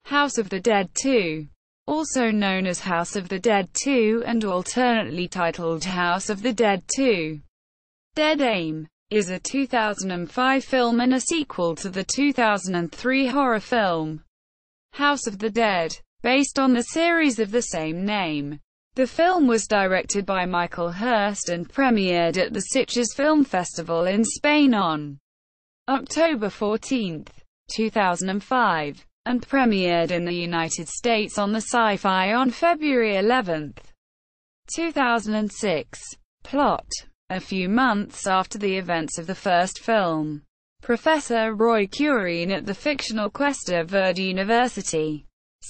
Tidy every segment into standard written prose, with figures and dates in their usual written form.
House of the Dead 2, also known as House of the Dead 2 and alternately titled House of the Dead 2. Dead Aim is a 2005 film and a sequel to the 2003 horror film House of the Dead, based on the series of the same name. The film was directed by Michael Hurst and premiered at the Sitges Film Festival in Spain on October 14, 2005, and premiered in the United States on the Syfy on February 11, 2006. Plot: a few months after the events of the first film, Professor Roy Curien at the fictional Cuesta Verde University,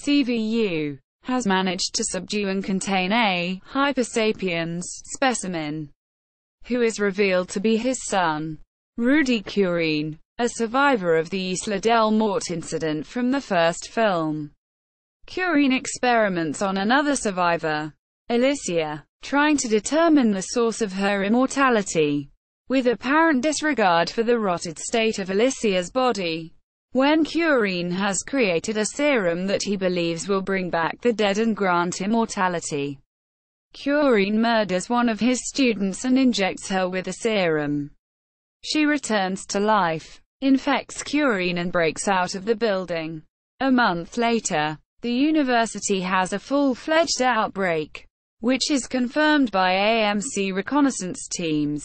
CVU, has managed to subdue and contain a hypersapiens specimen, who is revealed to be his son, Rudy Curien, a survivor of the Isla del Morte incident from the first film. Curien experiments on another survivor, Alicia, trying to determine the source of her immortality, with apparent disregard for the rotted state of Alicia's body. When Curien has created a serum that he believes will bring back the dead and grant immortality, Curien murders one of his students and injects her with the serum. She returns to life, infects Curien and breaks out of the building. A month later, the university has a full-fledged outbreak, which is confirmed by AMC reconnaissance teams.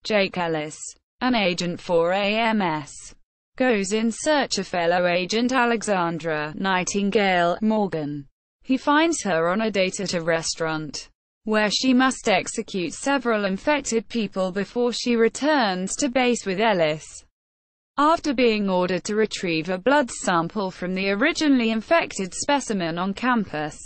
Jake Ellis, an agent for AMS, goes in search of fellow agent Alexandra Nightingale Morgan. He finds her on a date at a restaurant, where she must execute several infected people before she returns to base with Ellis. After being ordered to retrieve a blood sample from the originally infected specimen on campus,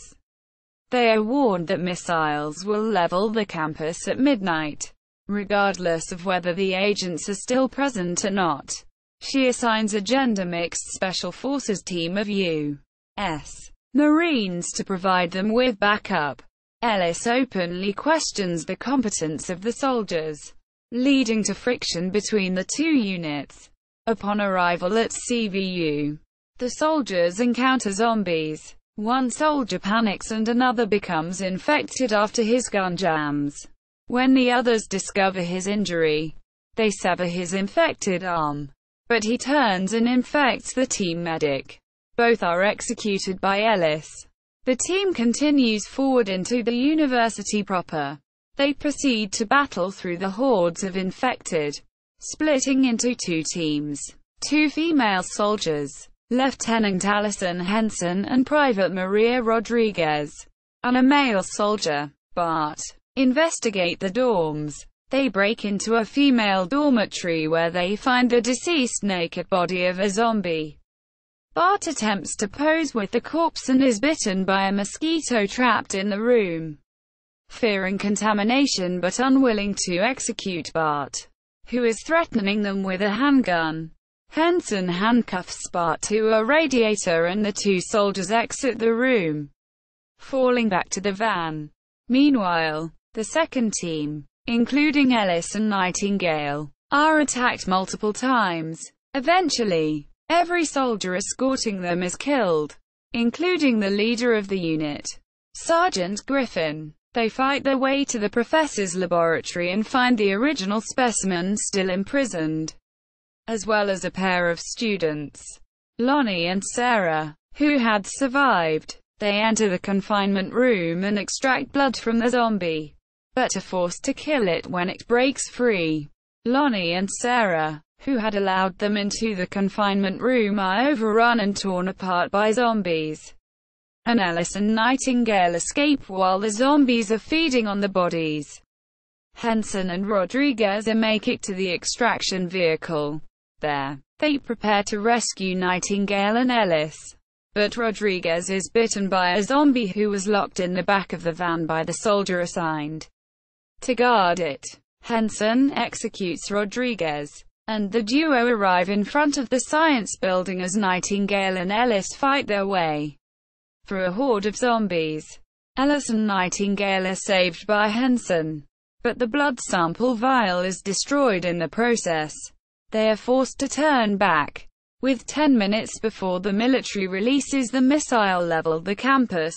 they are warned that missiles will level the campus at midnight, regardless of whether the agents are still present or not. She assigns a gender-mixed Special Forces team of U.S. Marines to provide them with backup. Ellis openly questions the competence of the soldiers, leading to friction between the two units. Upon arrival at CVU, the soldiers encounter zombies. One soldier panics and another becomes infected after his gun jams. When the others discover his injury, they sever his infected arm, but he turns and infects the team medic. Both are executed by Ellis. The team continues forward into the university proper. They proceed to battle through the hordes of infected, splitting into two teams. Two female soldiers, Lieutenant Allison Henson and Private Maria Rodriguez, and a male soldier, Bart, investigate the dorms. They break into a female dormitory where they find the deceased naked body of a zombie. Bart attempts to pose with the corpse and is bitten by a mosquito trapped in the room. Fearing contamination but unwilling to execute Bart, who is threatening them with a handgun, Henson handcuffs Bart to a radiator and the two soldiers exit the room, falling back to the van. Meanwhile, the second team, including Ellis and Nightingale, are attacked multiple times. Eventually, every soldier escorting them is killed, including the leader of the unit, Sergeant Griffin. They fight their way to the professor's laboratory and find the original specimen still imprisoned, as well as a pair of students, Lonnie and Sarah, who had survived. They enter the confinement room and extract blood from the zombie, but are forced to kill it when it breaks free. Lonnie and Sarah, who had allowed them into the confinement room, are overrun and torn apart by zombies, and Ellis and Nightingale escape while the zombies are feeding on the bodies. Henson and Rodriguez make it to the extraction vehicle. There, they prepare to rescue Nightingale and Ellis, but Rodriguez is bitten by a zombie who was locked in the back of the van by the soldier assigned to guard it. Henson executes Rodriguez, and the duo arrive in front of the science building as Nightingale and Ellis fight their way through a horde of zombies. Ellis and Nightingale are saved by Henson, but the blood sample vial is destroyed in the process. They are forced to turn back, with 10 minutes before the military releases the missile level the campus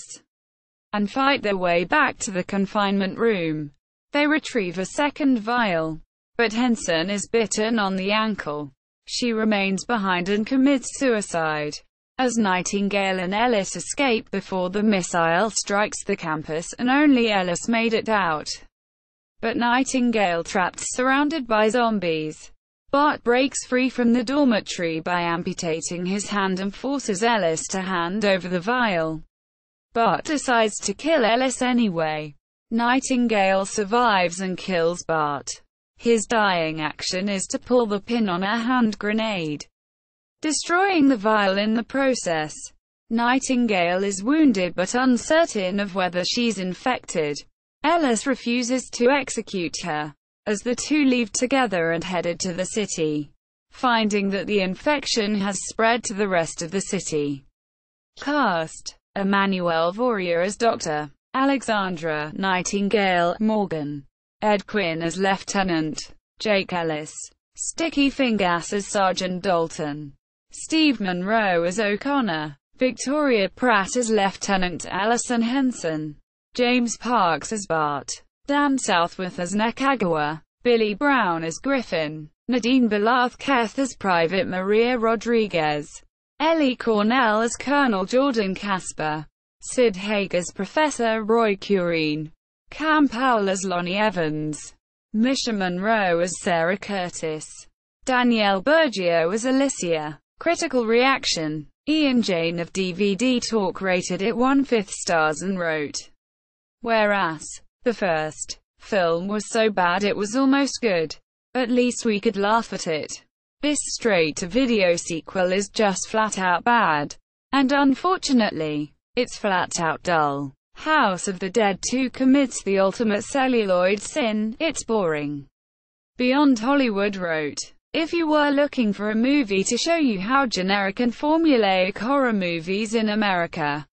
and fight their way back to the confinement room. They retrieve a second vial, but Henson is bitten on the ankle. She remains behind and commits suicide. As Nightingale and Ellis escape before the missile strikes the campus, and only Ellis made it out. But Nightingale trapped, surrounded by zombies. Bart breaks free from the dormitory by amputating his hand and forces Ellis to hand over the vial. Bart decides to kill Ellis anyway. Nightingale survives and kills Bart. His dying action is to pull the pin on a hand grenade, destroying the vial in the process. Nightingale is wounded but uncertain of whether she's infected. Ellis refuses to execute her, as the two leave together and headed to the city, finding that the infection has spread to the rest of the city. Cast: Emmanuel Voria as Dr. Alexandra Nightingale, Morgan. Ed Quinn as Lieutenant. Jake Ellis. Sticky Fingers as Sergeant Dalton. Steve Monroe as O'Connor. Victoria Pratt as Lieutenant Allison Henson. James Parks as Bart. Dan Southworth as Nakagawa. Billy Brown as Griffin. Nadine Belarth-Keth as Private Maria Rodriguez. Ellie Cornell as Colonel Jordan Casper. Sid Haig as Professor Roy Curien. Cam Powell as Lonnie Evans. Misha Monroe as Sarah Curtis. Danielle Bergio as Alicia. Critical reaction. Ian Jane of DVD Talk rated it 1/5 stars and wrote, "Whereas the first film was so bad it was almost good. At least we could laugh at it. This straight-to-video sequel is just flat-out bad. And unfortunately, it's flat-out dull. House of the Dead 2 commits the ultimate celluloid sin, it's boring." Beyond Hollywood wrote, "If you were looking for a movie to show you how generic and formulaic horror movies in America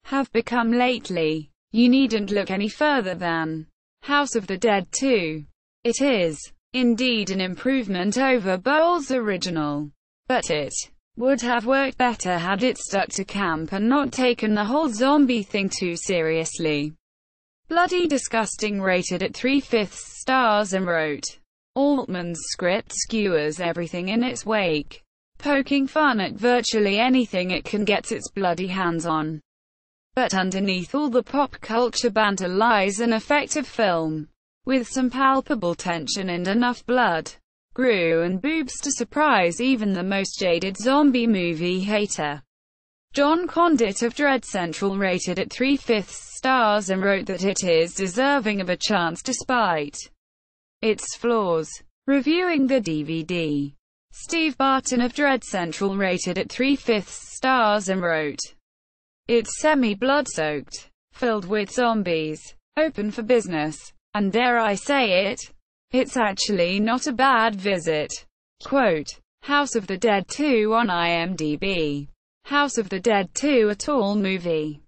have become lately, you needn't look any further than House of the Dead 2. It is, indeed, an improvement over Bowles' original. But it would have worked better had it stuck to camp and not taken the whole zombie thing too seriously." Bloody Disgusting rated it 3/5 stars and wrote, "Altman's script skewers everything in its wake, poking fun at virtually anything it can get its bloody hands on. But underneath all the pop culture banter lies an effective film, with some palpable tension and enough blood, gru and boobs to surprise even the most jaded zombie movie hater." John Condit of Dread Central rated it 3/5 stars and wrote that it is deserving of a chance despite its flaws. Reviewing the DVD, Steve Barton of Dread Central rated it 3/5 stars and wrote, "It's semi-blood-soaked, filled with zombies, open for business, and dare I say it, it's actually not a bad visit." Quote, House of the Dead 2 on IMDb. House of the Dead 2, a tall movie.